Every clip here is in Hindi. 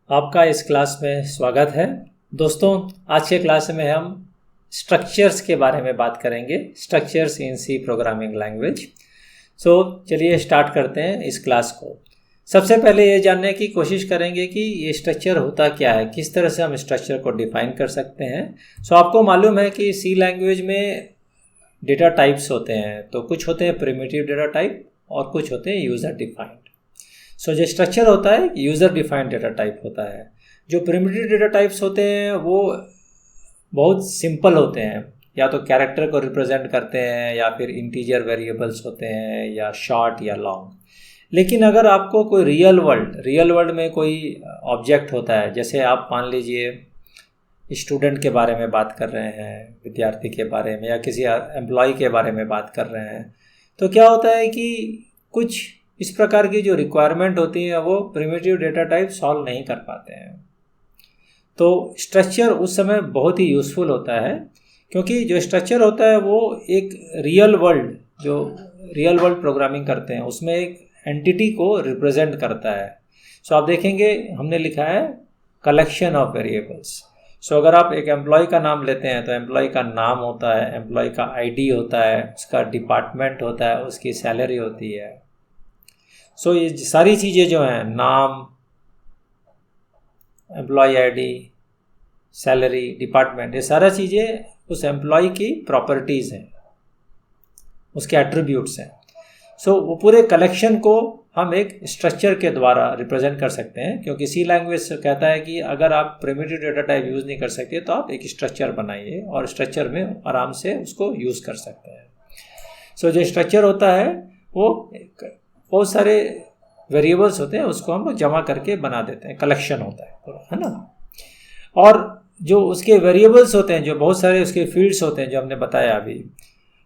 आपका इस क्लास में स्वागत है। दोस्तों, आज के क्लास में हम स्ट्रक्चर्स के बारे में बात करेंगे। Structures in C programming language. चलिए स्टार्ट करते हैं इस क्लास को। सबसे पहले ये जानने की कोशिश करेंगे कि ये स्ट्रक्चर होता क्या है, किस तरह से हम स्ट्रक्चर को डिफाइन कर सकते हैं। आपको मालूम है कि सी लैंग्वेज में डेटा टाइप्स होते हैं, तो कुछ होते हैं प्रिमिटिव डेटा टाइप और कुछ होते हैं यूज़र डिफाइंड। जो स्ट्रक्चर होता है यूज़र डिफाइंड डेटा टाइप होता है। जो प्रिमिटिव डेटा टाइप्स होते हैं वो बहुत सिंपल होते हैं, या तो कैरेक्टर को रिप्रेजेंट करते हैं या फिर इंटीजर वेरिएबल्स होते हैं या शॉर्ट या लॉन्ग। लेकिन अगर आपको कोई रियल वर्ल्ड में कोई ऑब्जेक्ट होता है, जैसे आप मान लीजिए स्टूडेंट के बारे में बात कर रहे हैं, विद्यार्थी के बारे में, या किसी एम्प्लॉय के बारे में बात कर रहे हैं, तो क्या होता है कि कुछ इस प्रकार की जो रिक्वायरमेंट होती है वो प्रिमिटिव डेटा टाइप सॉल्व नहीं कर पाते हैं। तो स्ट्रक्चर उस समय बहुत ही यूज़फुल होता है, क्योंकि जो स्ट्रक्चर होता है वो एक रियल वर्ल्ड प्रोग्रामिंग करते हैं, उसमें एक एंटिटी को रिप्रेजेंट करता है। आप देखेंगे हमने लिखा है कलेक्शन ऑफ वेरिएबल्स। अगर आप एक एम्प्लॉय का नाम लेते हैं तो एम्प्लॉय का नाम होता है, एम्प्लॉय का आईडी होता है, उसका डिपार्टमेंट होता है, उसकी सैलरी होती है। ये सारी चीज़ें जो हैं, नाम, एम्प्लॉय आईडी, सैलरी, डिपार्टमेंट, ये सारा चीज़ें उस एम्प्लॉय की प्रॉपर्टीज़ हैं, उसके एट्रीब्यूट्स हैं। वो पूरे कलेक्शन को हम एक स्ट्रक्चर के द्वारा रिप्रेजेंट कर सकते हैं, क्योंकि सी लैंग्वेज कहता है कि अगर आप प्रिमिटिव डेटा टाइप यूज़ नहीं कर सकते तो आप एक स्ट्रक्चर बनाइए और स्ट्रक्चर में आराम से उसको यूज़ कर सकते हैं। जो स्ट्रक्चर होता है वो बहुत सारे वेरिएबल्स होते हैं, उसको हम जमा करके बना देते हैं, कलेक्शन होता है पूरा, है ना। और जो उसके वेरिएबल्स होते हैं, जो बहुत सारे उसके फील्ड्स होते हैं जो हमने बताया अभी,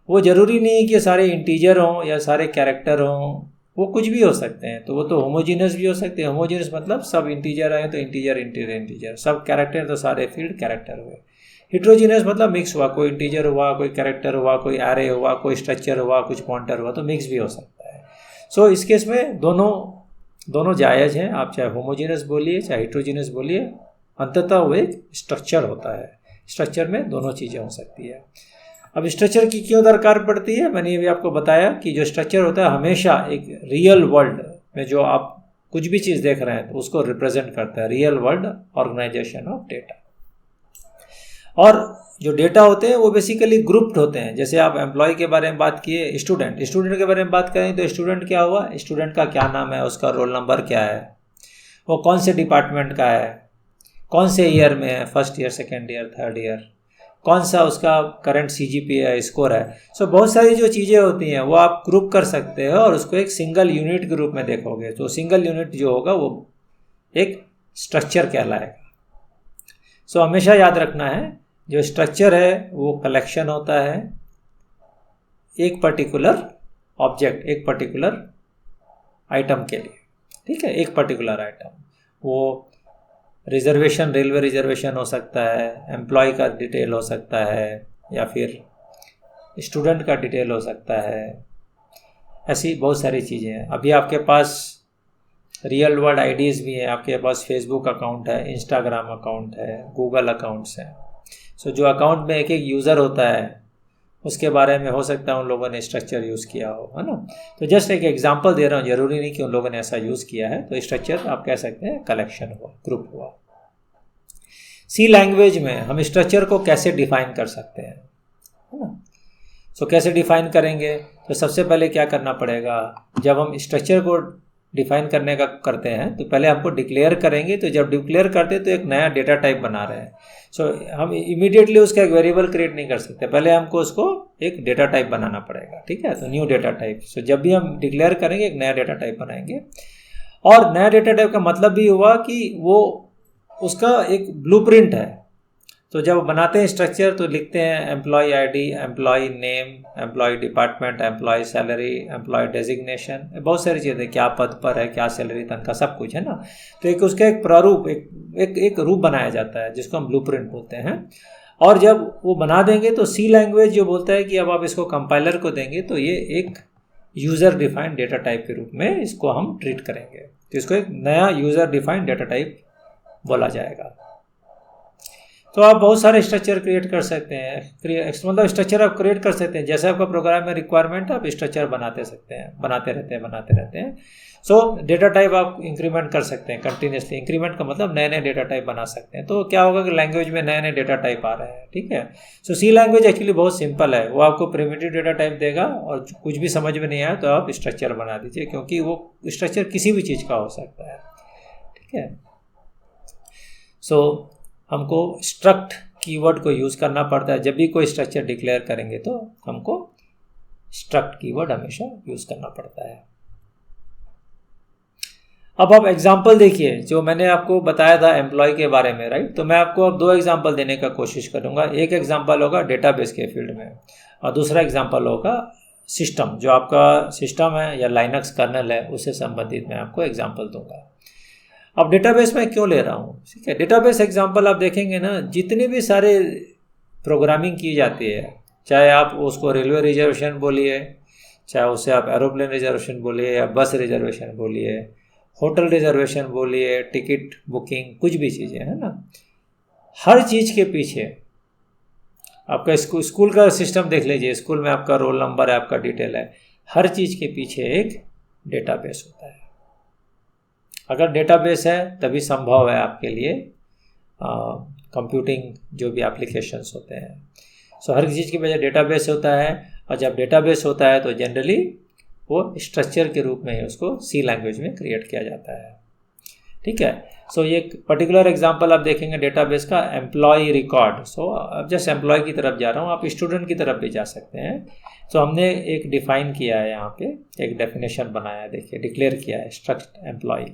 वो ज़रूरी नहीं है कि सारे इंटीजर हों या सारे कैरेक्टर हों, वो कुछ भी हो सकते हैं। तो वो तो होमोजीनियस भी हो सकते हैं। होमोजीनियस मतलब सब इंटीजर आए तो इंटीजर, सब कैरेक्टर तो सारे फील्ड कैरेक्टर हुए। हिट्रोजीनियस मतलब मिक्स हुआ, कोई इंटीजर हुआ, कोई कैरेक्टर हुआ, कोई एरे हुआ, कोई स्ट्रक्चर हुआ, कुछ पॉइंटर हुआ, तो मिक्स भी हो सकता है। इस केस में दोनों जायज़ हैं। आप चाहे होमोजीनियस बोलिए चाहे हिट्रोजीनियस बोलिए, अंततः वो एक स्ट्रक्चर होता है। स्ट्रक्चर में दोनों चीज़ें हो सकती है। अब स्ट्रक्चर की क्यों दरकार पड़ती है, मैंने भी आपको बताया कि जो स्ट्रक्चर होता है हमेशा एक रियल वर्ल्ड में जो आप कुछ भी चीज़ देख रहे हैं तो उसको रिप्रेजेंट करता है, real world organization of data. और जो डेटा होते हैं वो बेसिकली ग्रुप्ड होते हैं। जैसे आप एम्प्लॉय के बारे में बात किए, स्टूडेंट के बारे में बात करें तो स्टूडेंट क्या हुआ, स्टूडेंट का क्या नाम है, उसका रोल नंबर क्या है, वो कौन से डिपार्टमेंट का है, कौन से ईयर में है, first year, second year, third year, कौन सा उसका करंट CGPA स्कोर है। बहुत सारी जो चीज़ें होती हैं वो आप ग्रुप कर सकते हो और उसको एक सिंगल यूनिट के रूप में देखोगे। तो सिंगल यूनिट जो होगा वो एक स्ट्रक्चर कहलाएगा। हमेशा याद रखना है, जो स्ट्रक्चर है वो कलेक्शन होता है एक पर्टिकुलर ऑब्जेक्ट, एक पर्टिकुलर आइटम के लिए, ठीक है, एक पर्टिकुलर आइटम। वो रिजर्वेशन, रेलवे रिजर्वेशन हो सकता है, एम्प्लॉय का डिटेल हो सकता है, या फिर स्टूडेंट का डिटेल हो सकता है। ऐसी बहुत सारी चीज़ें हैं। अभी आपके पास रियल वर्ल्ड आईडीज़ भी हैं, आपके पास फेसबुक अकाउंट है, इंस्टाग्राम अकाउंट है, गूगल अकाउंट्स हैं। जो अकाउंट में एक एक यूज़र होता है उसके बारे में हो सकता है उन लोगों ने स्ट्रक्चर यूज़ किया हो, है ना। तो जस्ट एक एग्जांपल दे रहा हूँ, ज़रूरी नहीं कि उन लोगों ने ऐसा यूज़ किया है। तो स्ट्रक्चर आप कह सकते हैं कलेक्शन हुआ, ग्रुप हुआ। सी लैंग्वेज में हम स्ट्रक्चर को कैसे डिफाइन कर सकते हैं, है ना। कैसे डिफाइन करेंगे, तो सबसे पहले क्या करना पड़ेगा, जब हम स्ट्रक्चर को डिफाइन करने का करते हैं तो पहले हमको डिक्लेयर करेंगे। तो जब डिक्लेयर करते हैं तो एक नया डेटा टाइप बना रहे हैं। हम इमीडिएटली उसका एक वेरिएबल क्रिएट नहीं कर सकते, पहले हमको उसको एक डेटा टाइप बनाना पड़ेगा, ठीक है। तो न्यू डेटा टाइप। जब भी हम डिक्लेयर करेंगे एक नया डेटा टाइप बनाएंगे। और नया डेटा टाइप का मतलब भी हुआ कि वो उसका एक ब्लूप्रिंट है। तो जब बनाते हैं स्ट्रक्चर तो लिखते हैं employee ID, employee name, employee department, employee salary, employee designation, बहुत सारी चीज़ें, क्या पद पर है, क्या सैलरी, तनख्वाह, सब कुछ, है ना। तो एक उसका एक प्रारूप, एक रूप बनाया जाता है जिसको हम ब्लूप्रिंट बोलते हैं। और जब वो बना देंगे तो सी लैंग्वेज जो बोलता है कि अब आप इसको कंपाइलर को देंगे तो ये एक यूज़र डिफाइंड डेटा टाइप के रूप में इसको हम ट्रीट करेंगे। तो इसको एक नया यूज़र डिफाइंड डेटा टाइप बोला जाएगा। तो आप बहुत सारे स्ट्रक्चर क्रिएट कर सकते हैं, मतलब स्ट्रक्चर आप क्रिएट कर सकते हैं, जैसे आपका प्रोग्राम में रिक्वायरमेंट है आप स्ट्रक्चर बनाते रहते हैं। सो डेटा टाइप आप इंक्रीमेंट कर सकते हैं कंटिन्यूसली। इंक्रीमेंट का मतलब नए नए डेटा टाइप बना सकते हैं। तो क्या होगा कि लैंग्वेज में नए नए डेटा टाइप आ रहे हैं, ठीक है। सो सी लैंग्वेज एक्चुअली बहुत सिंपल है, वो आपको प्रिमिटिव डेटा टाइप देगा और कुछ भी समझ में नहीं आया तो आप स्ट्रक्चर बना दीजिए, क्योंकि वो स्ट्रक्चर किसी भी चीज़ का हो सकता है, ठीक है। सो हमको स्ट्रक्ट कीवर्ड को यूज़ करना पड़ता है। जब भी कोई स्ट्रक्चर डिक्लेयर करेंगे तो हमको स्ट्रक्ट कीवर्ड हमेशा यूज़ करना पड़ता है। अब आप एग्जाम्पल देखिए, जो मैंने आपको बताया था एम्प्लॉय के बारे में, राइट। तो मैं आपको अब 2 एग्जाम्पल देने का कोशिश करूँगा। एक एग्जाम्पल होगा डेटाबेस के फील्ड में और दूसरा एग्जाम्पल होगा सिस्टम, जो आपका सिस्टम है या लाइनक्स कर्नल है उससे संबंधित मैं आपको एग्जाम्पल दूंगा। अब डेटाबेस में क्यों ले रहा हूँ, ठीक है। डेटाबेस एग्जाम्पल आप देखेंगे ना, जितने भी सारे प्रोग्रामिंग की जाती है, चाहे आप उसको रेलवे रिजर्वेशन बोलिए, चाहे उसे आप एरोप्लेन रिजर्वेशन बोलिए या बस रिजर्वेशन बोलिए, होटल रिजर्वेशन बोलिए, टिकट बुकिंग, कुछ भी चीज़ें है ना, हर चीज़ के पीछे आपका स्कूल का सिस्टम देख लीजिए, स्कूल में आपका रोल नंबर है, आपका डिटेल है, हर चीज़ के पीछे एक डेटाबेस होता है। अगर डेटाबेस है तभी संभव है आपके लिए कंप्यूटिंग जो भी एप्लीकेशंस होते हैं। सो हर चीज़ की वजह डेटाबेस होता है, और जब डेटाबेस होता है तो जनरली वो स्ट्रक्चर के रूप में ही उसको सी लैंग्वेज में क्रिएट किया जाता है, ठीक है। सो ये पर्टिकुलर एग्जांपल आप देखेंगे डेटाबेस का, एम्प्लॉय रिकॉर्ड। सो अब जस्ट एम्प्लॉय की तरफ जा रहा हूँ, आप स्टूडेंट की तरफ भी जा सकते हैं। तो हमने एक डिफाइन किया है, यहाँ पे एक डेफिनेशन बनाया है, देखिए डिक्लेयर किया है स्ट्रक्ट एम्प्लॉय।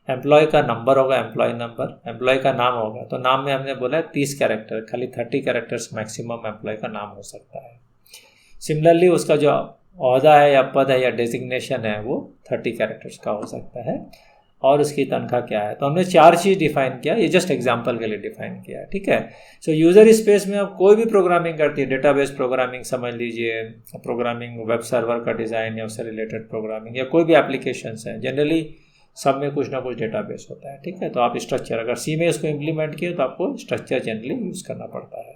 एम्प्लॉय का नंबर होगा, एम्प्लॉय नंबर, एम्प्लॉय का नाम होगा, तो नाम में हमने बोला है 30 कैरेक्टर, खाली 30 कैरेक्टर्स मैक्सिमम एम्प्लॉय का नाम हो सकता है। सिमिलरली उसका जो ओहदा है या पद है या डेजिग्नेशन है वो 30 कैरेक्टर्स का हो सकता है, और उसकी तनख्वाह क्या है। तो हमने 4 चीज़ डिफाइन किया, ये जस्ट एग्जांपल के लिए डिफाइन किया है, ठीक है। सो यूज़र स्पेस में आप कोई भी प्रोग्रामिंग करती है, डेटाबेस प्रोग्रामिंग समझ लीजिए, प्रोग्रामिंग वेब सर्वर का डिज़ाइन या उससे रिलेटेड प्रोग्रामिंग या कोई भी एप्लीकेशंस हैं, जनरली सब में कुछ ना कुछ डेटाबेस होता है, ठीक है। तो आप स्ट्रक्चर अगर सी में इसको इम्प्लीमेंट किए तो आपको स्ट्रक्चर जनरली यूज़ करना पड़ता है।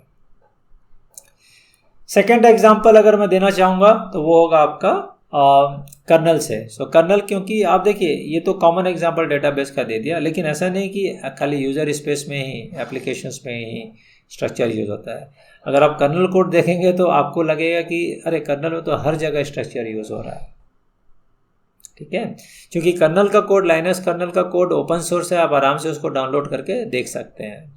सेकेंड एग्जाम्पल अगर मैं देना चाहूँगा तो वो होगा आपका कर्नल से। सो कर्नल, क्योंकि आप देखिए ये तो कॉमन एग्जांपल डेटाबेस का दे दिया, लेकिन ऐसा नहीं कि खाली यूज़र स्पेस में ही, एप्लीकेशंस में ही स्ट्रक्चर यूज़ होता है। अगर आप कर्नल कोड देखेंगे तो आपको लगेगा कि अरे कर्नल में तो हर जगह स्ट्रक्चर यूज़ हो रहा है, ठीक है। क्योंकि कर्नल का कोड, लाइनक्स कर्नल का कोड ओपन सोर्स है, आप आराम से उसको डाउनलोड करके देख सकते हैं।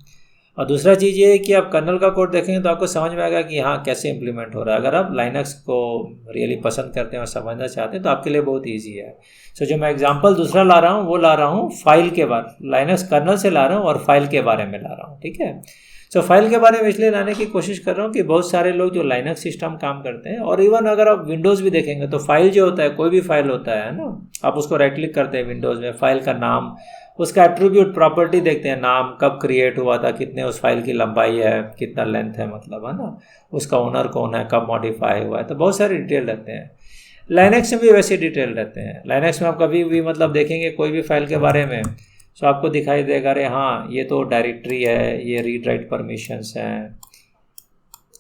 और दूसरा चीज़ ये है कि आप कर्नल का कोड देखेंगे तो आपको समझ में आएगा कि हाँ कैसे इम्प्लीमेंट हो रहा है। अगर आप लाइनक्स को रियली पसंद करते हैं और समझना चाहते हैं तो आपके लिए बहुत ईजी है। सो जो मैं एग्जांपल दूसरा ला रहा हूँ वो ला रहा हूँ फाइल के बारे, लाइनक्स कर्नल से ला रहा हूँ और फाइल के बारे में ला रहा हूँ, ठीक है। सो फाइल के बारे में इसलिए लाने की कोशिश कर रहा हूँ कि बहुत सारे लोग जो लाइनक्स सिस्टम काम करते हैं, और इवन अगर आप विंडोज़ भी देखेंगे तो फाइल जो होता है, कोई भी फाइल होता है ना, आप उसको राइट क्लिक करते हैं विंडोज़ में, फाइल का नाम, उसका एट्रीब्यूट प्रॉपर्टी देखते हैं, नाम, कब क्रिएट हुआ था, कितने उस फाइल की लंबाई है, कितना लेंथ है, मतलब है ना, उसका ओनर कौन है, कब मॉडिफाई हुआ है, तो बहुत सारे डिटेल रहते हैं। लाइनक्स में भी वैसे डिटेल रहते हैं। लाइनक्स में आप कभी भी मतलब देखेंगे कोई भी फाइल के बारे में, तो आपको दिखाई देगा अरे हाँ ये तो डायरेक्टरी है, ये रीड राइट परमिशंस हैं,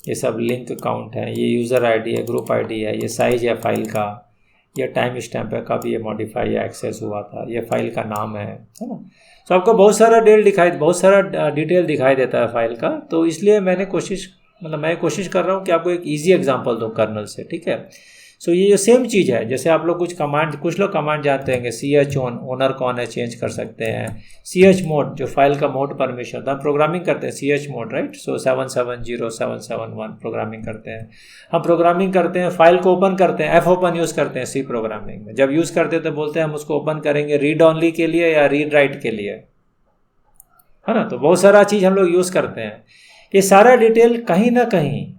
ये सब लिंक अकाउंट है, ये यूज़र आईडी है, ग्रुप आईडी है, ये साइज है फाइल का, ये टाइम स्टैम्प है, कब ये मॉडिफाई या एक्सेस हुआ था, ये फाइल का नाम है ना। तो आपको बहुत सारा बहुत सारा डिटेल दिखाई देता है फाइल का। तो इसलिए मैं कोशिश कर रहा हूँ कि आपको एक ईजी एग्जांपल दूँ कर्नल से, ठीक है। सो ये सेम चीज़ है, जैसे आप लोग कुछ लोग कमांड जानते होंगे, ch ओनर कौन है चेंज कर सकते हैं, ch मोड जो फाइल का मोड परमिशन होता है, हम प्रोग्रामिंग करते हैं ch मोड, राइट। सो 770771 प्रोग्रामिंग करते हैं, हम प्रोग्रामिंग करते हैं, फाइल को ओपन करते हैं, fopen यूज़ करते हैं सी प्रोग्रामिंग में। जब यूज़ करते हैं तो बोलते हैं हम उसको ओपन करेंगे रीड ऑनली के लिए या रीड राइट के लिए, है ना। तो बहुत सारा चीज़ हम लोग यूज़ करते हैं। ये सारा डिटेल कहीं ना कहीं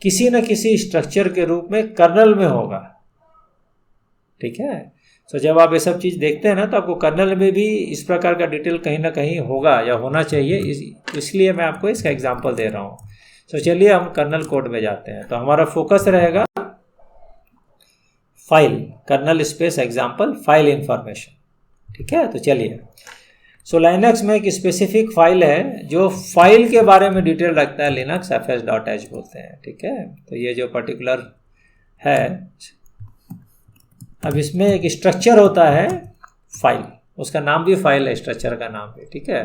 किसी न किसी स्ट्रक्चर के रूप में कर्नल में होगा, ठीक है। तो जब आप ये सब चीज़ देखते हैं ना तो आपको कर्नल में भी इस प्रकार का डिटेल कहीं ना कहीं होगा या होना चाहिए, इसलिए मैं आपको इसका एग्जांपल दे रहा हूँ। तो चलिए हम कर्नल कोड में जाते हैं। तो हमारा फोकस रहेगा file, kernel space example file information, ठीक है। तो चलिए, सो लाइनक्स में एक स्पेसिफिक फाइल है जो फाइल के बारे में डिटेल रखता है, लिनक्स fs.h बोलते हैं, ठीक है। तो ये जो पर्टिकुलर है, अब इसमें एक स्ट्रक्चर होता है फाइल, उसका नाम भी फाइल है, स्ट्रक्चर का नाम भी, ठीक है।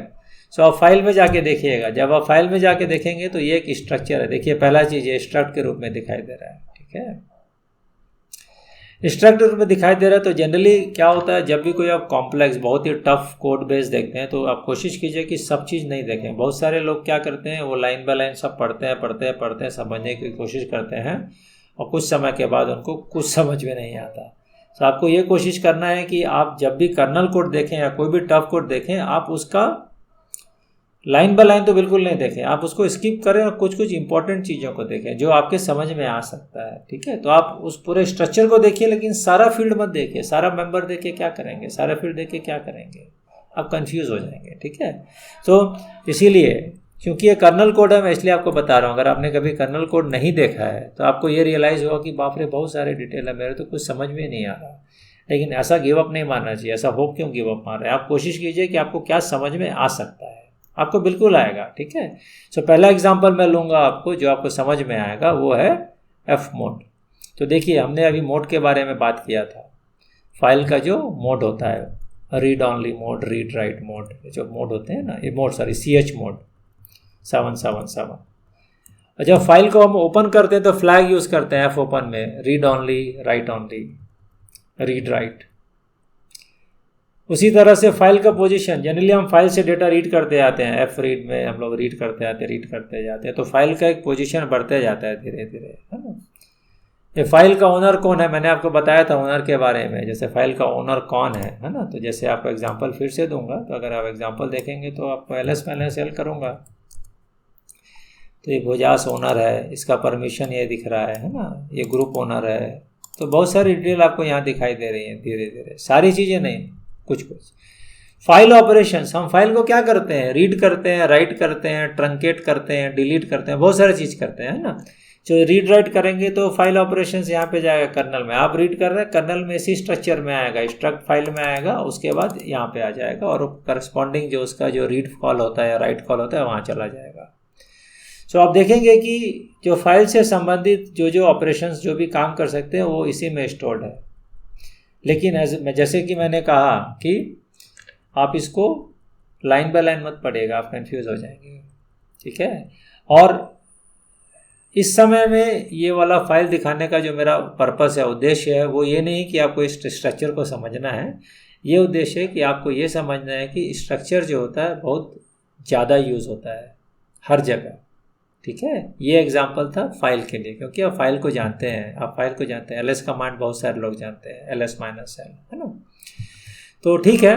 सो आप फाइल में जाके देखिएगा, जब आप फाइल में जाके देखेंगे तो ये एक स्ट्रक्चर है। देखिए पहला चीज़ ये स्ट्रक्ट के रूप में दिखाई दे रहा है, ठीक है। स्ट्रक्ट रूप में दिखाई दे रहा है तो जनरली क्या होता है, जब भी कोई आप कॉम्प्लेक्स बहुत ही टफ कोड बेस देखते हैं तो आप कोशिश कीजिए कि सब चीज़ नहीं देखें। बहुत सारे लोग क्या करते हैं, वो लाइन बाय लाइन सब पढ़ते हैं, समझने की कोशिश करते हैं और कुछ समय के बाद उनको कुछ समझ में नहीं आता। तो आपको ये कोशिश करना है कि आप जब भी कर्नल कोड देखें या कोई भी टफ कोड देखें, आप उसका लाइन बाय लाइन तो बिल्कुल नहीं देखें, आप उसको स्किप करें और कुछ कुछ इंपॉर्टेंट चीज़ों को देखें जो आपके समझ में आ सकता है, ठीक है। तो आप उस पूरे स्ट्रक्चर को देखिए, लेकिन सारा फील्ड मत देखिए। सारा मेंबर देखिए क्या करेंगे, सारा फील्ड देखिए क्या करेंगे, आप कंफ्यूज हो जाएंगे, ठीक है। तो इसीलिए क्योंकि ये कर्नल कोड है, मैं इसलिए आपको बता रहा हूँ। अगर आपने कभी कर्नल कोड नहीं देखा है तो आपको ये रियलाइज़ होगा कि बाप रे बहुत सारे डिटेल है, मेरे तो कुछ समझ में नहीं आ रहा। लेकिन ऐसा गिव अप नहीं मानना चाहिए। ऐसा होप क्यों गिव अप मार रहे हैं? आप कोशिश कीजिए कि आपको क्या समझ में आ सकता है, आपको बिल्कुल आएगा, ठीक है। सो पहला एग्जांपल मैं लूँगा आपको, जो आपको समझ में आएगा वो है एफ मोड। तो देखिए हमने अभी मोड के बारे में बात किया था, फाइल का जो मोड होता है, read only mode, read write mode, जो मोड होते हैं ना, ये मोड CH मोड 777। और जब फाइल को हम ओपन करते हैं तो फ्लैग यूज़ करते हैं एफ ओपन में, read only, right only, read write. उसी तरह से फाइल का पोजीशन, जनरली हम फाइल से डेटा रीड करते जाते हैं, एफ रीड में हम लोग रीड करते जाते हैं, तो फाइल का एक पोजीशन बढ़ते जाता है धीरे धीरे, है ना। ये फाइल का ओनर कौन है, मैंने आपको बताया था ओनर के बारे में, जैसे फाइल का ओनर कौन है ना। तो जैसे आपको एग्जांपल फिर से दूंगा, तो अगर आप एग्जांपल देखेंगे तो आपको ls में सेल करूँगा तो ये भोजास ओनर है, इसका परमिशन ये दिख रहा है ना, ये ग्रुप ओनर है। तो बहुत सारी डिटेल आपको यहाँ दिखाई दे रही हैं धीरे धीरे, सारी चीज़ें नहीं, कुछ कुछ। फाइल ऑपरेशंस, हम फाइल को क्या करते हैं, रीड करते हैं, राइट करते हैं, ट्रंकेट करते हैं, डिलीट करते हैं, बहुत सारी चीज़ करते हैं, है ना। जो रीड राइट करेंगे तो फाइल ऑपरेशंस यहाँ पे जाएगा कर्नल में, आप रीड कर रहे हैं कर्नल में इसी स्ट्रक्चर में आएगा, स्ट्रक्ट फाइल में आएगा, उसके बाद यहाँ पे आ जाएगा और करस्पॉन्डिंग जो उसका जो रीड कॉल होता है या राइट कॉल होता है वहाँ चला जाएगा। सो आप देखेंगे कि जो फाइल से संबंधित जो ऑपरेशंस जो भी काम कर सकते हैं वो इसी में स्टोर्ड है। लेकिन जैसे कि मैंने कहा कि आप इसको लाइन बाय लाइन मत पढ़िएगा, आप कंफ्यूज हो जाएंगे, ठीक है। और इस समय में ये वाला फाइल दिखाने का जो मेरा पर्पस है, उद्देश्य है, वो ये नहीं कि आपको इस स्ट्रक्चर को समझना है, ये उद्देश्य है कि आपको ये समझना है कि स्ट्रक्चर जो होता है बहुत ज़्यादा यूज़ होता है हर जगह, ठीक है। ये एग्जांपल था फाइल के लिए, क्योंकि आप फाइल को जानते हैं, ls कमांड बहुत सारे लोग जानते हैं, ls -l, है ना। तो ठीक है,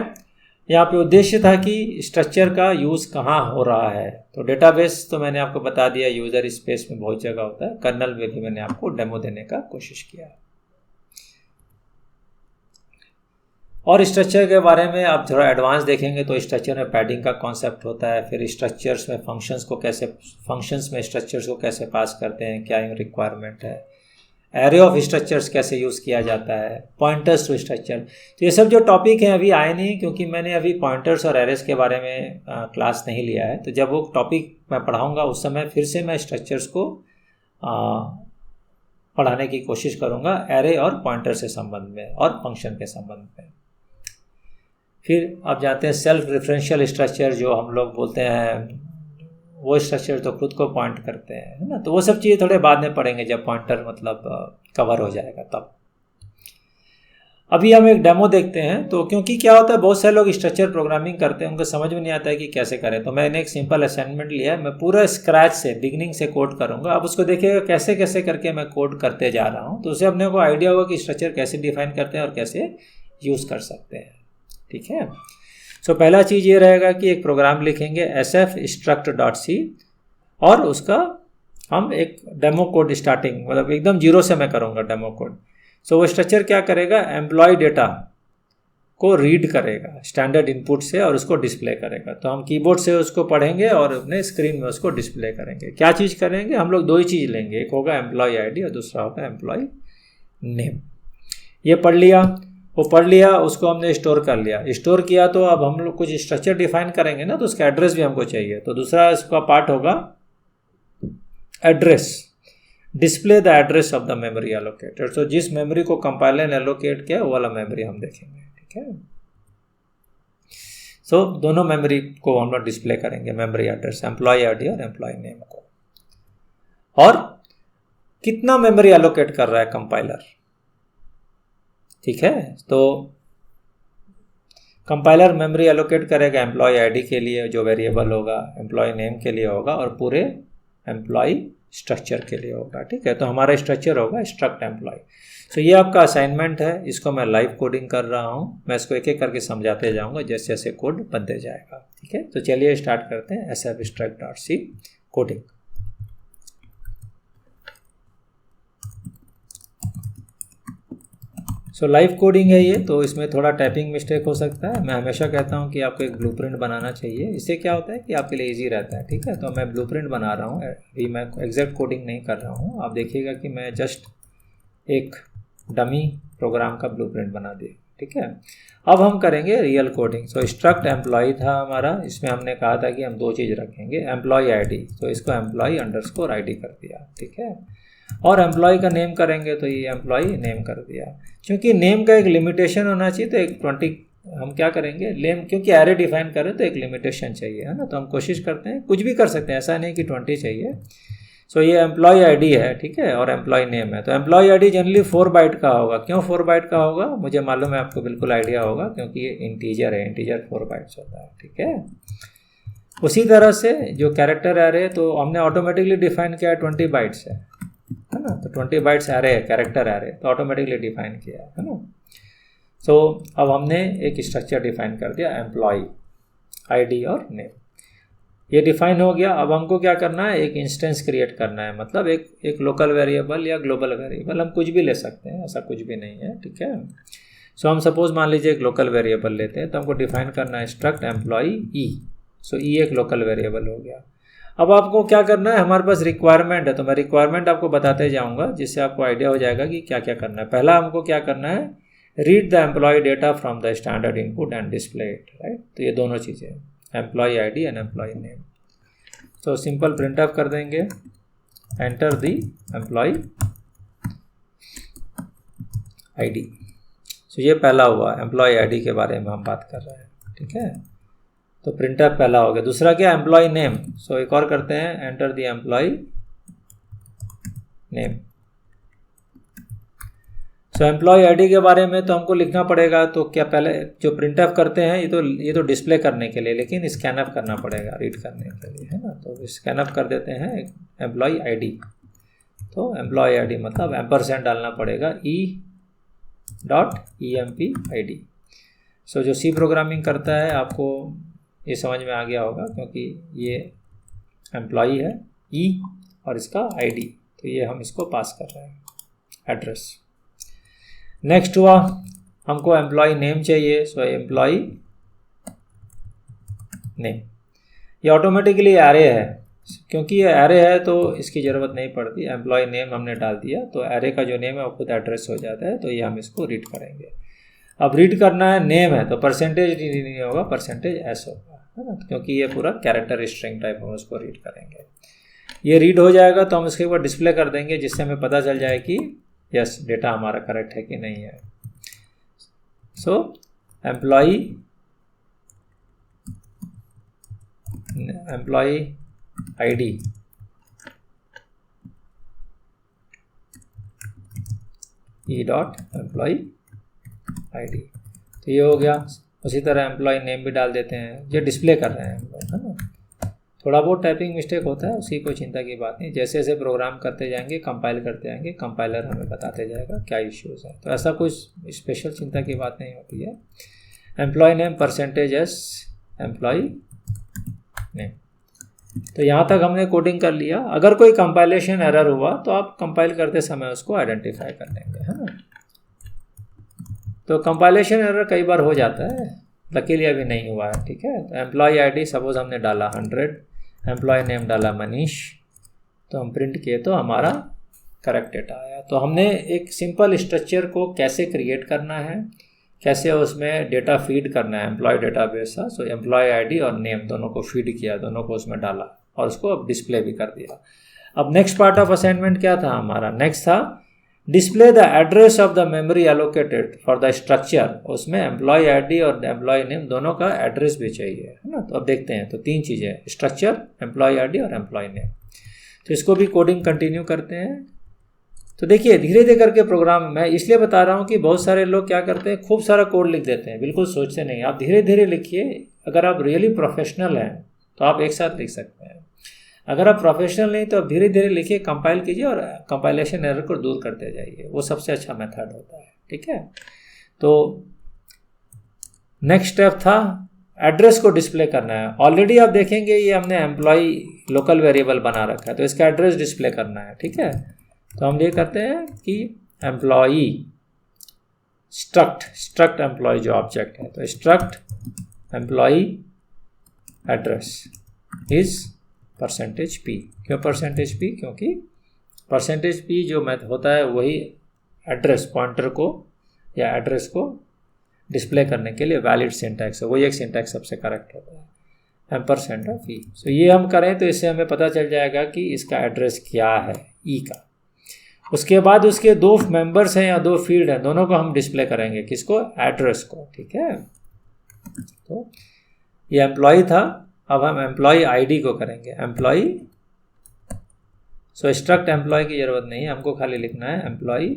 यहाँ पे उद्देश्य था कि स्ट्रक्चर का यूज़ कहाँ हो रहा है। तो डेटाबेस तो मैंने आपको बता दिया, यूज़र स्पेस में बहुत जगह होता है, कर्नल में भी मैंने आपको डेमो देने का कोशिश किया। और स्ट्रक्चर के बारे में आप थोड़ा एडवांस देखेंगे तो स्ट्रक्चर में पैडिंग का कॉन्सेप्ट होता है, फिर स्ट्रक्चर्स में फंक्शंस में स्ट्रक्चर्स को कैसे पास करते हैं, क्या रिक्वायरमेंट है, एरे ऑफ स्ट्रक्चर्स कैसे यूज़ किया जाता है, पॉइंटर्स टू स्ट्रक्चर। तो ये सब जो टॉपिक हैं अभी आए नहीं, क्योंकि मैंने अभी पॉइंटर्स और एरेस के बारे में क्लास नहीं लिया है। तो जब वो टॉपिक मैं पढ़ाऊँगा उस समय फिर से मैं स्ट्रक्चर्स को पढ़ाने की कोशिश करूँगा, एरे और पॉइंटर से संबंध में और फंक्शन के संबंध में। फिर आप जानते हैं सेल्फ रेफरेंशियल स्ट्रक्चर जो हम लोग बोलते हैं, वो स्ट्रक्चर तो खुद को पॉइंट करते हैं, है ना। तो वो सब चीज़ें थोड़े बाद में पढ़ेंगे जब पॉइंटर मतलब कवर हो जाएगा तब। अभी हम एक डेमो देखते हैं। तो क्योंकि क्या होता है, बहुत सारे लोग स्ट्रक्चर प्रोग्रामिंग करते हैं, उनको समझ में नहीं आता है कि कैसे करें। तो मैंने एक सिंपल असाइनमेंट लिया है, मैं पूरा स्क्रैच से बिगिनिंग से कोड करूँगा। आप उसको देखिएगा कैसे कैसे करके मैं कोड करते जा रहा हूँ, तो उससे अपने को आइडिया होगा कि स्ट्रक्चर कैसे डिफाइन करते हैं और कैसे यूज़ कर सकते हैं, ठीक है। सो पहला चीज़ ये रहेगा कि एक प्रोग्राम लिखेंगे sf struct.c और उसका हम एक डेमो कोड स्टार्टिंग मतलब एकदम जीरो से मैं करूँगा डेमो कोड। सो वो स्ट्रक्चर क्या करेगा, एम्प्लॉय डेटा को रीड करेगा स्टैंडर्ड इनपुट से और उसको डिस्प्ले करेगा। तो हम कीबोर्ड से उसको पढ़ेंगे और अपने स्क्रीन में उसको डिस्प्ले करेंगे। क्या चीज़ करेंगे, हम लोग दो ही चीज़ लेंगे, एक होगा एम्प्लॉय ID और दूसरा होगा एम्प्लॉय नेम। ये पढ़ लिया। वो पढ़ लिया, उसको हमने स्टोर कर लिया। स्टोर किया तो अब हम लोग कुछ स्ट्रक्चर डिफाइन करेंगे ना, तो उसका एड्रेस भी हमको चाहिए। तो दूसरा इसका पार्ट होगा address, display the address of the memory allocated. तो जिस मेमोरी को कंपाइलर ने एलोकेट किया वो वाला मेमोरी हम देखेंगे, ठीक है। सो दोनों मेमोरी को हम लोग डिस्प्ले करेंगे, मेमोरी एड्रेस, एम्प्लॉय आईडी और एम्प्लॉय नेम को। और कितना मेमोरी एलोकेट कर रहा है कंपाइलर, ठीक है। तो कंपाइलर मेमोरी एलोकेट करेगा एम्प्लॉय आईडी के लिए जो वेरिएबल होगा, एम्प्लॉय नेम के लिए होगा और पूरे एम्प्लॉय स्ट्रक्चर के लिए होगा, ठीक है। तो हमारा स्ट्रक्चर होगा स्ट्रक्ट एम्प्लॉय। तो ये आपका असाइनमेंट है, इसको मैं लाइव कोडिंग कर रहा हूँ। मैं इसको एक एक करके समझाते जाऊँगा जैसे जैसे कोड बनते जाएगा, ठीक है। तो चलिए स्टार्ट करते हैं sfstruct.c कोडिंग। सो लाइव कोडिंग है ये, तो इसमें थोड़ा टाइपिंग मिस्टेक हो सकता है। मैं हमेशा कहता हूँ कि आपको एक ब्लूप्रिंट बनाना चाहिए, इससे क्या होता है कि आपके लिए इजी रहता है, ठीक है। तो मैं ब्लूप्रिंट बना रहा हूँ, अभी मैं एग्जैक्ट कोडिंग नहीं कर रहा हूँ। आप देखिएगा कि मैं जस्ट एक डमी प्रोग्राम का ब्लूप्रिंट बना दिया, ठीक है। अब हम करेंगे रियल कोडिंग। सो स्ट्रक्ट एम्प्लॉय था हमारा, इसमें हमने कहा था कि हम दो चीज़ रखेंगे, एम्प्लॉय आईडी, तो इसको एम्प्लॉय अंडरस्कोर आईडी कर दिया, ठीक है। और एम्प्लॉय का नेम करेंगे तो ये एम्प्लॉय नेम कर दिया। क्योंकि नेम का एक लिमिटेशन होना चाहिए, तो एक 20 हम क्या करेंगे नेम, क्योंकि एरे डिफाइन करें तो एक लिमिटेशन चाहिए, है ना। तो हम कोशिश करते हैं कुछ भी कर सकते हैं, ऐसा नहीं कि 20 चाहिए। सो ये एम्प्लॉय आईडी है, ठीक है, और एम्प्लॉय नेम है। तो एम्प्लॉय आईडी जनरली 4 बाइट का होगा। क्यों 4 बाइट का होगा मुझे मालूम है, आपको बिल्कुल आइडिया होगा, क्योंकि ये इंटीजर है, इंटीजर 4 बाइट्स होता है, ठीक है। उसी तरह से जो कैरेक्टर एरे, तो हमने ऑटोमेटिकली डिफाइन किया 20 बाइट्स है ना। तो 20 बाइट्स एरे है, कैरेक्टर एरे, तो ऑटोमेटिकली डिफाइन किया है ना। सो अब हमने एक स्ट्रक्चर डिफाइन कर दिया, एम्प्लॉय आईडी और नेम, ये डिफाइन हो गया। अब हमको क्या करना है, एक इंस्टेंस क्रिएट करना है, मतलब एक लोकल वेरिएबल या ग्लोबल वेरिएबल, हम कुछ भी ले सकते हैं, ऐसा कुछ भी नहीं है, ठीक है। सो हम सपोज मान लीजिए एक लोकल वेरिएबल लेते हैं, तो हमको डिफाइन करना है स्ट्रक्ट एम्प्लॉय ई। सो ई एक लोकल वेरिएबल हो गया। अब आपको क्या करना है, हमारे पास रिक्वायरमेंट है, तो मैं रिक्वायरमेंट आपको बताते जाऊंगा जिससे आपको आइडिया हो जाएगा कि क्या क्या करना है। पहला हमको क्या करना है, read the employee data from the standard input and display it, right. तो ये दोनों चीज़ें, employee ID and employee name. तो सिंपल प्रिंट अप कर देंगे, enter the employee ID. So ये पहला हुआ, एम्प्लॉय आईडी के बारे में हम बात कर रहे हैं, ठीक है। तो प्रिंटअप पहला हो गया। दूसरा क्या, एम्प्लॉय नेम। सो एक और करते हैं, enter the employee name. So employee ID के बारे में तो हमको लिखना पड़ेगा। तो क्या पहले जो प्रिंटअप करते हैं ये तो डिस्प्ले करने के लिए, लेकिन स्कैनअप करना पड़ेगा रीड करने के लिए, है ना। तो स्कैनअप कर देते हैं एम्प्लॉय आईडी। तो एम्प्लॉय आईडी मतलब एम्परसेंड डालना पड़ेगा, e.emp_id। सो जो सी प्रोग्रामिंग करता है आपको ये समझ में आ गया होगा, क्योंकि ये एम्प्लॉई है ई और इसका आईडी, तो ये हम इसको पास कर रहे हैं एड्रेस। नेक्स्ट हुआ, हमको एम्प्लॉय नेम चाहिए। सो एम्प्लॉय नेम ये ऑटोमेटिकली एरे है, क्योंकि ये एरे है तो इसकी ज़रूरत नहीं पड़ती। एम्प्लॉय नेम हमने डाल दिया तो एरे का जो नेम है वो खुद एड्रेस हो जाता है। तो ये हम इसको रीड करेंगे। अब रीड करना है, नेम है तो परसेंटेज नहीं होगा, परसेंटेज एस होगा, है ना, क्योंकि ये पूरा कैरेक्टर स्ट्रिंग टाइप हम उसको रीड करेंगे। ये रीड हो जाएगा तो हम इसके ऊपर डिस्प्ले कर देंगे, जिससे हमें पता चल जाए कि यस डेटा हमारा करेक्ट है कि नहीं है। सो एम्प्लॉय आईडी e.employee आईडी, तो ये हो गया। उसी तरह एम्प्लॉय नेम भी डाल देते हैं, ये डिस्प्ले कर रहे हैं हम लोग, है ना। थोड़ा बहुत टाइपिंग मिस्टेक होता है, उसकी कोई चिंता की बात नहीं। जैसे जैसे प्रोग्राम करते जाएंगे, कंपाइल करते जाएंगे, कंपाइलर हमें बताते जाएगा क्या इश्यूज़ हैं। तो ऐसा कुछ स्पेशल चिंता की बात नहीं होती है। Employee name percentage S employee name. तो यहाँ तक हमने कोडिंग कर लिया। अगर कोई कंपाइलेशन एरर हुआ तो आप कंपाइल करते समय उसको आइडेंटिफाई कर लेंगे, है ना। तो कंपाइलेशन एरर कई बार हो जाता है, लकीली अभी नहीं हुआ है, ठीक है। तो एम्प्लॉय आईडी सपोज हमने डाला 100, एम्प्लॉय नेम डाला मनीष, तो हम प्रिंट किए तो हमारा करेक्ट डेटा आया। तो हमने एक सिंपल स्ट्रक्चर को कैसे क्रिएट करना है, कैसे उसमें डेटा फीड करना है, एम्प्लॉय डेटा बेस था, सो एम्प्लॉय आईडी और नेम दोनों को फीड किया, दोनों को उसमें डाला और उसको अब डिस्प्ले भी कर दिया। अब नेक्स्ट पार्ट ऑफ असाइनमेंट क्या था हमारा, नेक्स्ट था display the address of the memory allocated for the structure. उसमें एम्प्लॉय आईडी और एम्प्लॉय नेम दोनों का एड्रेस भी चाहिए, है ना। तो अब देखते हैं, तो 3 चीज़ें, स्ट्रक्चर, एम्प्लॉय आईडी और एम्प्लॉय नेम। तो इसको भी कोडिंग कंटिन्यू करते हैं। तो देखिए धीरे धीरे करके प्रोग्राम, मैं इसलिए बता रहा हूँ कि बहुत सारे लोग क्या करते हैं, खूब सारा कोड लिख देते हैं, बिल्कुल सोचते नहीं। आप धीरे धीरे लिखिए। अगर आप रियली प्रोफेशनल हैं तो आप एक साथ लिख सकते हैं। अगर आप प्रोफेशनल नहीं तो आप धीरे धीरे लिखिए, कंपाइल कीजिए और कंपाइलेशन एरर को दूर करते जाइए, वो सबसे अच्छा मेथड होता है, ठीक है। तो नेक्स्ट स्टेप था एड्रेस को डिस्प्ले करना है। ऑलरेडी आप देखेंगे ये हमने एम्प्लॉय लोकल वेरिएबल बना रखा है, तो इसका एड्रेस डिस्प्ले करना है, ठीक है। तो हम ये करते हैं कि एम्प्लॉई स्ट्रक्ट एम्प्लॉय जो ऑब्जेक्ट है, तो struct employee address is %p। क्यों %p? क्योंकि %p जो मैथ होता है वही एड्रेस पॉइंटर को या एड्रेस को डिस्प्ले करने के लिए वैलिड सिंटैक्स है, वही एक सिंटैक्स सबसे करेक्ट होता है, %e। सो ये हम करें तो इससे हमें पता चल जाएगा कि इसका एड्रेस क्या है, ई का। उसके बाद उसके 2 मेंबर्स हैं या 2 फील्ड हैं, दोनों को हम डिस्प्ले करेंगे, किसको, एड्रेस को, ठीक है। तो ये एम्प्लॉय था, अब हम एम्प्लॉय आईडी को करेंगे, एम्प्लॉय। सो स्ट्रक्ट एम्प्लॉय की जरूरत नहीं है, हमको खाली लिखना है एम्प्लॉय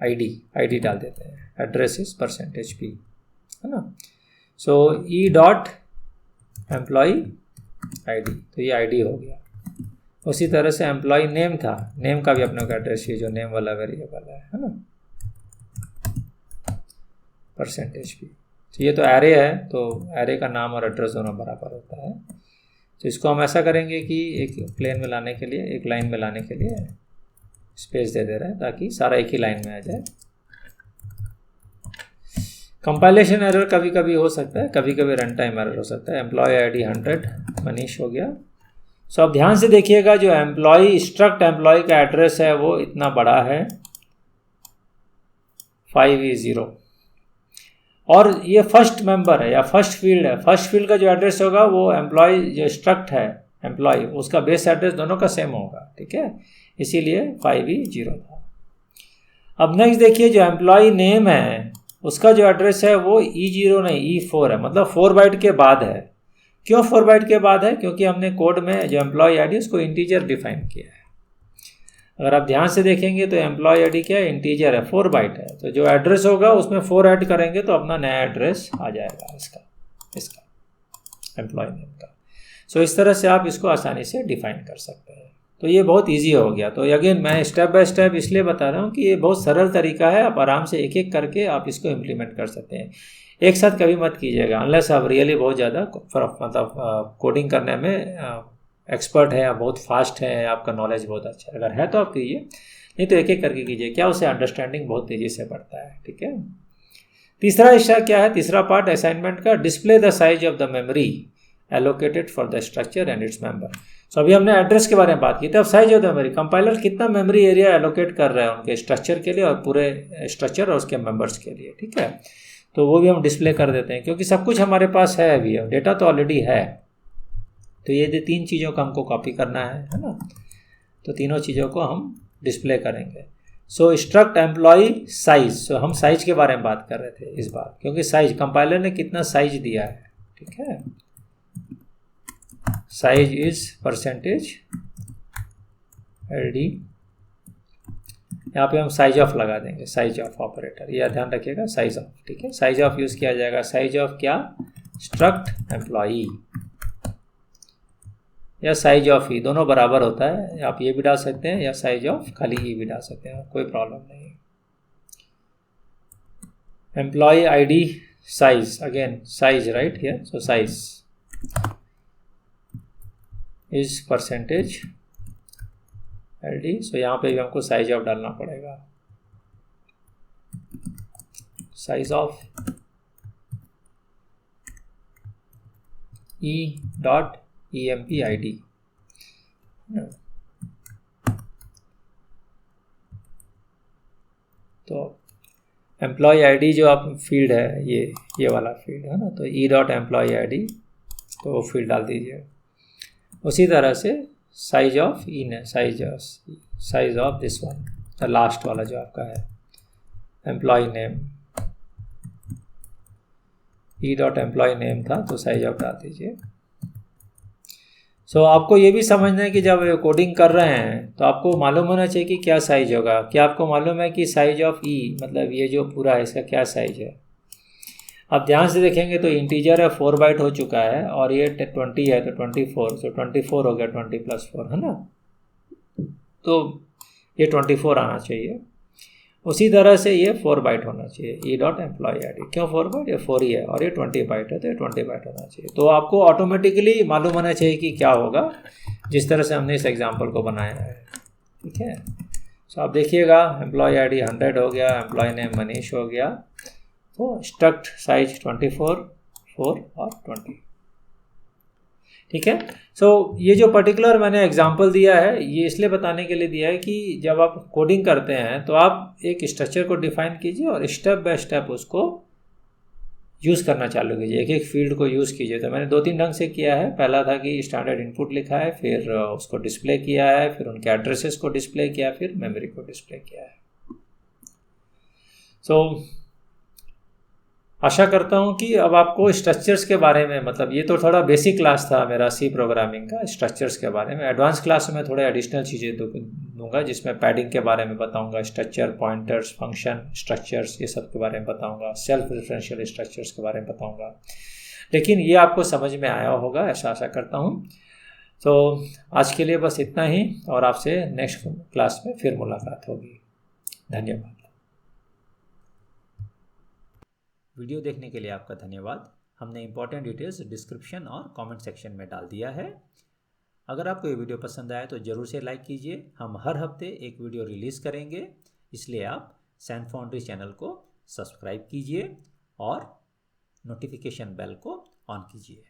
आईडी डाल देते हैं, एड्रेस इज %p, है ना। सो ई डॉट एम्प्लॉय आईडी, तो ये आईडी हो गया। उसी तरह से एम्प्लॉय नेम था, नेम का भी अपने को एड्रेस चाहिए, जो नेम वाला वेरिएबल है ना, %p। तो ये तो एरे है, तो एरे का नाम और एड्रेस दोनों बराबर होता है। तो इसको हम ऐसा करेंगे कि एक प्लेन में लाने के लिए, एक लाइन में लाने के लिए स्पेस दे दे रहे हैं ताकि सारा एक ही लाइन में आ जाए। कंपाइलेशन एरर कभी कभी हो सकता है, कभी कभी रन टाइम एरर हो सकता है। एम्प्लॉय आईडी 100 मनीष हो गया। सो अब ध्यान से देखिएगा, जो एम्प्लॉय स्ट्रक्ट एम्प्लॉय का एड्रेस है वो इतना बड़ा है, 5E0, और ये फर्स्ट मेंबर है या फर्स्ट फील्ड है। फर्स्ट फील्ड का जो एड्रेस होगा वो एम्प्लॉय जो स्ट्रक्ट है एम्प्लॉय, उसका बेस एड्रेस दोनों का सेम होगा, ठीक है, इसीलिए 5E0 था। अब नेक्स्ट देखिए, जो एम्प्लॉय नेम है उसका जो एड्रेस है वो E0 नहीं E4 है, मतलब 4 बाइट के बाद है। क्यों 4 बाइट के बाद है? क्योंकि हमने कोड में जो एम्प्लॉय आईडी उसको इंटीजर डिफाइन किया है। अगर आप ध्यान से देखेंगे तो एम्प्लॉय आईडी क्या है, इंटीजर है, 4 बाइट है। तो जो एड्रेस होगा उसमें 4 ऐड करेंगे तो अपना नया एड्रेस आ जाएगा इसका एम्प्लॉय नेम का। सो इस तरह से आप इसको आसानी से डिफाइन कर सकते हैं। तो ये बहुत इजी हो गया। तो अगेन मैं स्टेप बाय स्टेप इसलिए बता रहा हूँ कि ये बहुत सरल तरीका है, आप आराम से एक एक करके आप इसको इम्प्लीमेंट कर सकते हैं। एक साथ कभी मत कीजिएगा अनलेस आप रियली बहुत ज़्यादा मतलब कोडिंग करने में एक्सपर्ट है या बहुत फास्ट है, आपका नॉलेज बहुत अच्छा है। अगर है तो आप कीजिए, नहीं तो एक एक करके कीजिए, क्या उससे अंडरस्टैंडिंग बहुत तेज़ी से बढ़ता है, ठीक है। तीसरा हिस्सा क्या है, तीसरा पार्ट असाइनमेंट का, display the size of the memory allocated for the structure and its member. So अभी हमने एड्रेस के बारे में बात की थी, अब size of the memory, compiler कितना मेमोरी एरिया एलोकेट कर रहा है उनके स्ट्रक्चर के लिए और पूरे स्ट्रक्चर और उसके मेंबर्स के लिए, ठीक है। तो वो भी हम डिस्प्ले कर देते हैं क्योंकि सब कुछ हमारे पास है अभी, डेटा तो ऑलरेडी है। तो ये 3 चीज़ों का हमको कॉपी करना है ना, तो तीनों चीज़ों को हम डिस्प्ले करेंगे। सो स्ट्रक्ट एम्प्लॉय साइज, सो हम साइज के बारे में बात कर रहे थे इस बार, क्योंकि साइज कंपाइलर ने कितना साइज दिया है, ठीक है। साइज इज %LD, यहाँ पे हम साइज ऑफ लगा देंगे, साइज ऑफ ऑपरेटर, यह ध्यान रखिएगा, साइज ऑफ, ठीक है। साइज ऑफ यूज़ किया जाएगा, साइज ऑफ क्या, स्ट्रक्ट एम्प्लॉई या साइज ऑफ ई, दोनों बराबर होता है। आप ये भी डाल सकते हैं या साइज ऑफ खाली ई भी डाल सकते हैं, कोई प्रॉब्लम नहीं। Employee ID size, again size right here, so size is %LD। So यहाँ पे भी हमको साइज ऑफ डालना पड़ेगा, साइज ऑफ E.EMPID। तो एम्प्लॉय आईडी जो आप फील्ड है, ये वाला फील्ड है ना, तो ई डॉट एम्प्लॉय आईडी, तो वो फील्ड डाल दीजिए। उसी तरह से साइज ऑफ ई ने size of this one, the last वाला जो आपका है employee name, E dot employee name था, तो साइज ऑफ डाल दीजिए। सो आपको ये भी समझना है कि जब कोडिंग कर रहे हैं तो आपको मालूम होना चाहिए कि क्या साइज होगा। क्या आपको मालूम है कि साइज ऑफ ई, मतलब ये जो पूरा है इसका क्या साइज है? आप ध्यान से देखेंगे तो इंटीजर है 4 बाइट हो चुका है, और ये 20 है तो 24, तो 24 हो गया 20 + 4 है ना, तो ये 24 आना चाहिए। उसी तरह से ये 4 बाइट होना चाहिए, E dot employee I D. क्यों 4 बाइट? ये 4 ही है, और ये 20 बाइट है तो ये 20 बाइट होना चाहिए। तो आपको ऑटोमेटिकली मालूम होना चाहिए कि क्या होगा, जिस तरह से हमने इस एग्जाम्पल को बनाया है। ठीक है, सो आप देखिएगा एम्प्लॉय आई डी 100 हो गया, एम्प्लॉय नेम मनीष हो गया, तो स्ट्रक्ट साइज 24, 4 और 20। ठीक है, सो ये जो पर्टिकुलर मैंने एग्जांपल दिया है, ये इसलिए बताने के लिए दिया है कि जब आप कोडिंग करते हैं तो आप एक स्ट्रक्चर को डिफाइन कीजिए और स्टेप बाय स्टेप उसको यूज़ करना चालू कीजिए, एक एक फील्ड को यूज़ कीजिए। तो मैंने 2-3 ढंग से किया है। पहला था कि स्टैंडर्ड इनपुट लिखा है, फिर उसको डिस्प्ले किया है, फिर उनके एड्रेसेस को डिस्प्ले किया, फिर मेमोरी को डिस्प्ले किया है। सो आशा करता हूँ कि अब आपको स्ट्रक्चर्स के बारे में, मतलब ये तो थोड़ा बेसिक क्लास था मेरा सी प्रोग्रामिंग का, स्ट्रक्चर्स के बारे में। एडवांस क्लास में थोड़े एडिशनल चीज़ें दूंगा, जिसमें पैडिंग के बारे में बताऊंगा, स्ट्रक्चर, पॉइंटर्स, फंक्शन स्ट्रक्चर्स, ये सब के बारे में बताऊंगा, सेल्फ रेफरेंशियल स्ट्रक्चर्स के बारे में बताऊंगा। लेकिन ये आपको समझ में आया होगा, ऐसा आशा करता हूँ। तो आज के लिए बस इतना ही, और आपसे नेक्स्ट क्लास में फिर मुलाकात होगी। धन्यवाद। वीडियो देखने के लिए आपका धन्यवाद। हमने इंपॉर्टेंट डिटेल्स डिस्क्रिप्शन और कमेंट सेक्शन में डाल दिया है। अगर आपको ये वीडियो पसंद आया तो ज़रूर से लाइक कीजिए। हम हर हफ्ते एक वीडियो रिलीज़ करेंगे, इसलिए आप सैन फाउंड्री चैनल को सब्सक्राइब कीजिए और नोटिफिकेशन बेल को ऑन कीजिए।